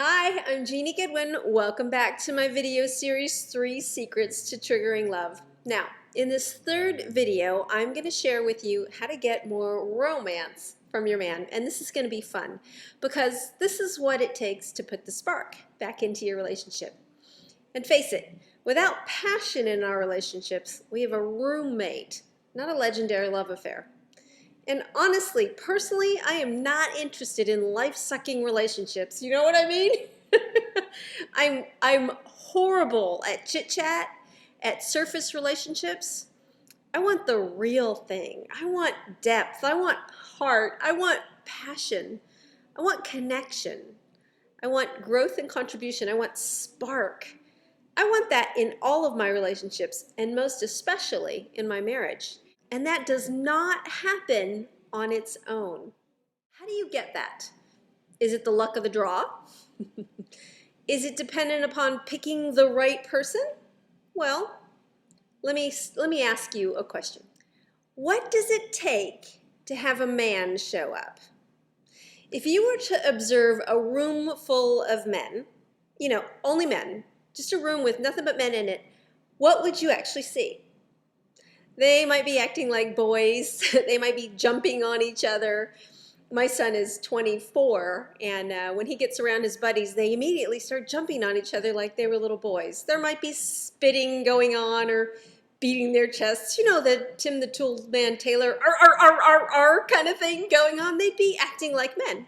Hi, I'm Genie Goodwin. Welcome back to my video series, 3 Secrets to Triggering Love. Now, in this third video, I'm going to share with you how to get more romance from your man. And this is going to be fun because this is what it takes to put the spark back into your relationship. And face it, without passion in our relationships, we have a roommate, not a legendary love affair. And honestly, personally, I am not interested in life-sucking relationships. You know what I mean? I'm horrible at chit-chat, at surface relationships. I want the real thing. I want depth. I want heart. I want passion. I want connection. I want growth and contribution. I want spark. I want that in all of my relationships, and most especially in my marriage. And that does not happen on its own. How do you get that? Is it the luck of the draw? Is it dependent upon picking the right person? Well, let me ask you a question. What does it take to have a man show up? If you were to observe a room full of men, only men, just a room with nothing but men in it, what would you actually see? They might be acting like boys. They might be jumping on each other. My son is 24, and when he gets around his buddies, they immediately start jumping on each other like they were little boys. There might be spitting going on or beating their chests. You know, the Tim the Tool Man Taylor kind of thing going on. They'd be acting like men.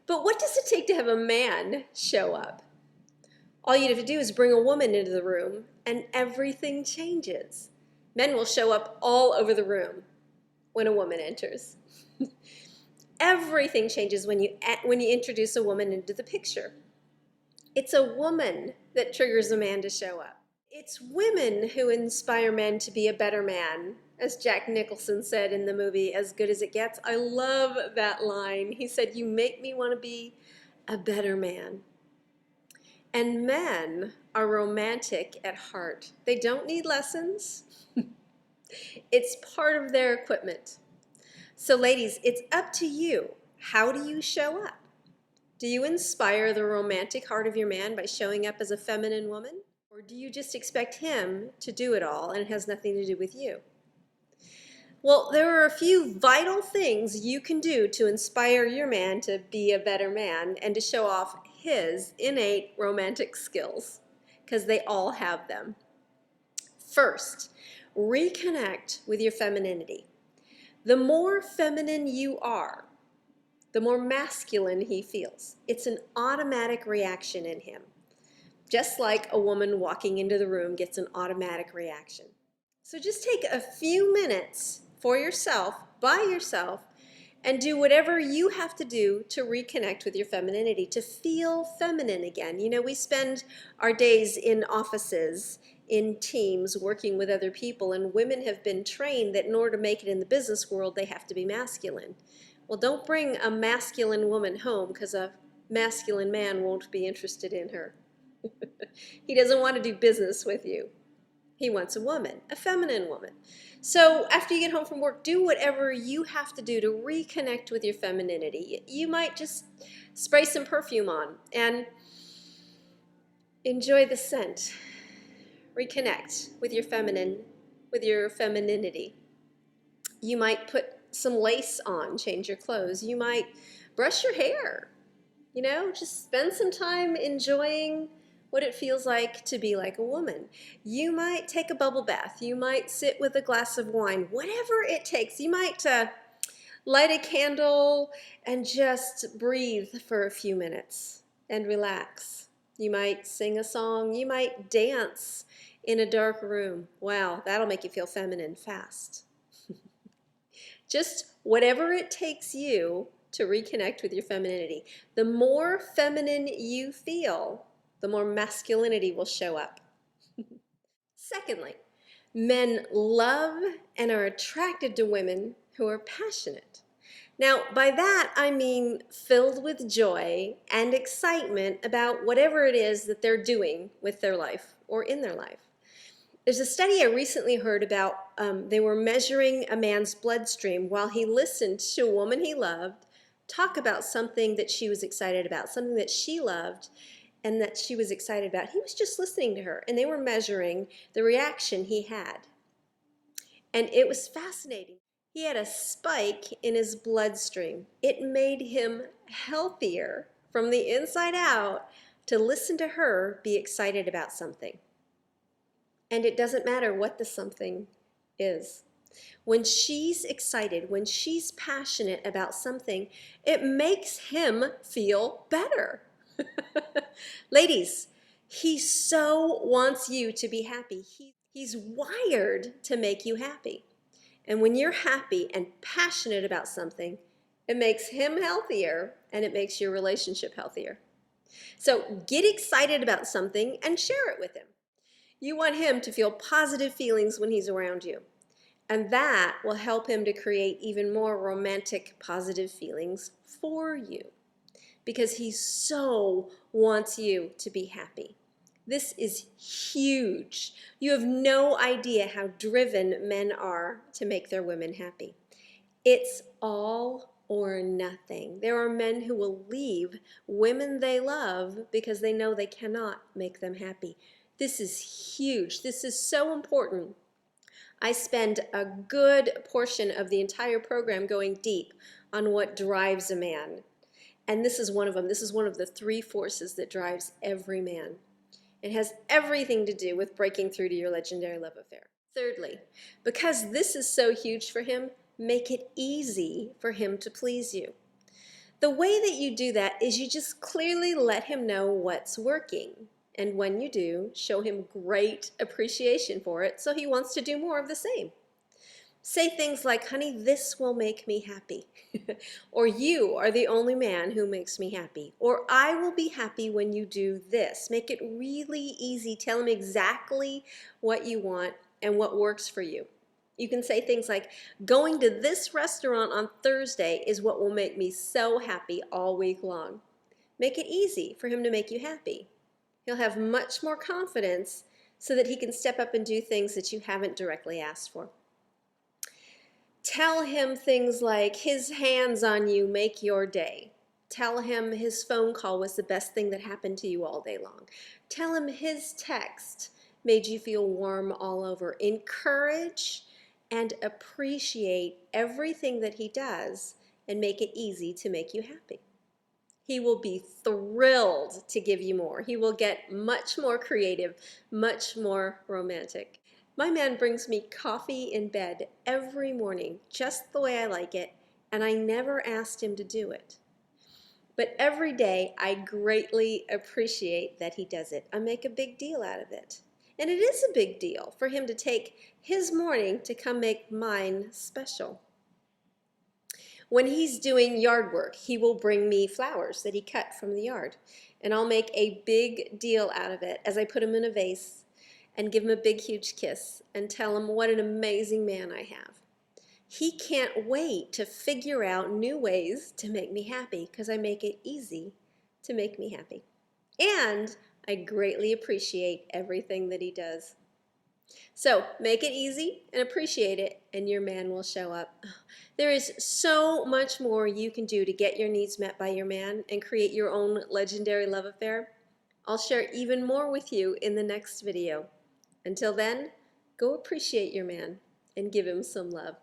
But what does it take to have a man show up? All you'd have to do is bring a woman into the room, and everything changes. Men will show up all over the room when a woman enters. Everything changes when you introduce a woman into the picture. It's a woman that triggers a man to show up. It's women who inspire men to be a better man, as Jack Nicholson said in the movie As Good as It Gets. I love that line. He said, "You make me want to be a better man." And men are romantic at heart. They don't need lessons. It's part of their equipment. So ladies, it's up to you. How do you show up? Do you inspire the romantic heart of your man by showing up as a feminine woman? Or do you just expect him to do it all and it has nothing to do with you? Well, there are a few vital things you can do to inspire your man to be a better man and to show off his innate romantic skills, because they all have them. First, reconnect with your femininity. The more feminine you are, the more masculine he feels. It's an automatic reaction in him, just like a woman walking into the room gets an automatic reaction. So just take a few minutes for yourself, by yourself, and do whatever you have to do to reconnect with your femininity, to feel feminine again. You know, we spend our days in offices, in teams, working with other people, and women have been trained that in order to make it in the business world, they have to be masculine. Well, don't bring a masculine woman home, because a masculine man won't be interested in her. He doesn't want to do business with you. He wants a woman, a feminine woman. So after you get home from work, do whatever you have to do to reconnect with your femininity. You might just spray some perfume on and enjoy the scent. Reconnect with your femininity. You might put some lace on, change your clothes. You might brush your hair. You know, just spend some time enjoying what it feels like to be like a woman. You might take a bubble bath. You might sit with a glass of wine, whatever it takes. You might light a candle and just breathe for a few minutes and relax. You might sing a song. You might dance in a dark room. Wow, that'll make you feel feminine fast. Just whatever it takes you to reconnect with your femininity. The more feminine you feel, the more masculinity will show up. Secondly, men love and are attracted to women who are passionate. Now, by that, I mean filled with joy and excitement about whatever it is that they're doing with their life or in their life. There's a study I recently heard about. They were measuring a man's bloodstream while he listened to a woman he loved talk about something that she was excited about, something that she loved and that she was excited about. He was just listening to her, and they were measuring the reaction he had. And it was fascinating. He had a spike in his bloodstream. It made him healthier from the inside out to listen to her be excited about something. And it doesn't matter what the something is. When she's excited, when she's passionate about something, it makes him feel better. Ladies, he so wants you to be happy. He's wired to make you happy. And when you're happy and passionate about something, it makes him healthier and it makes your relationship healthier. So get excited about something and share it with him. You want him to feel positive feelings when he's around you. And that will help him to create even more romantic, positive feelings for you because he so wants you to be happy. This is huge. You have no idea how driven men are to make their women happy. It's all or nothing. There are men who will leave women they love because they know they cannot make them happy. This is huge. This is so important. I spend a good portion of the entire program going deep on what drives a man. And this is one of them. This is one of the 3 forces that drives every man. It has everything to do with breaking through to your legendary love affair. Thirdly, because this is so huge for him, make it easy for him to please you. The way that you do that is you just clearly let him know what's working. And when you do, show him great appreciation for it so he wants to do more of the same. Say things like, honey, this will make me happy. Or you are the only man who makes me happy. Or I will be happy when you do this. Make it really easy. Tell him exactly what you want and what works for you. You can say things like, going to this restaurant on Thursday is what will make me so happy all week long. Make it easy for him to make you happy. He'll have much more confidence so that he can step up and do things that you haven't directly asked for. Tell him things like his hands on you make your day. Tell him his phone call was the best thing that happened to you all day long. Tell him his text made you feel warm all over. Encourage and appreciate everything that he does and make it easy to make you happy. He will be thrilled to give you more. He will get much more creative, much more romantic. My man brings me coffee in bed every morning, just the way I like it, and I never asked him to do it. But every day, I greatly appreciate that he does it. I make a big deal out of it. And it is a big deal for him to take his morning to come make mine special. When he's doing yard work, he will bring me flowers that he cut from the yard. And I'll make a big deal out of it as I put them in a vase and give him a big, huge kiss and tell him what an amazing man I have. He can't wait to figure out new ways to make me happy because I make it easy to make me happy. And I greatly appreciate everything that he does. So make it easy and appreciate it, and your man will show up. There is so much more you can do to get your needs met by your man and create your own legendary love affair. I'll share even more with you in the next video. Until then, go appreciate your man and give him some love.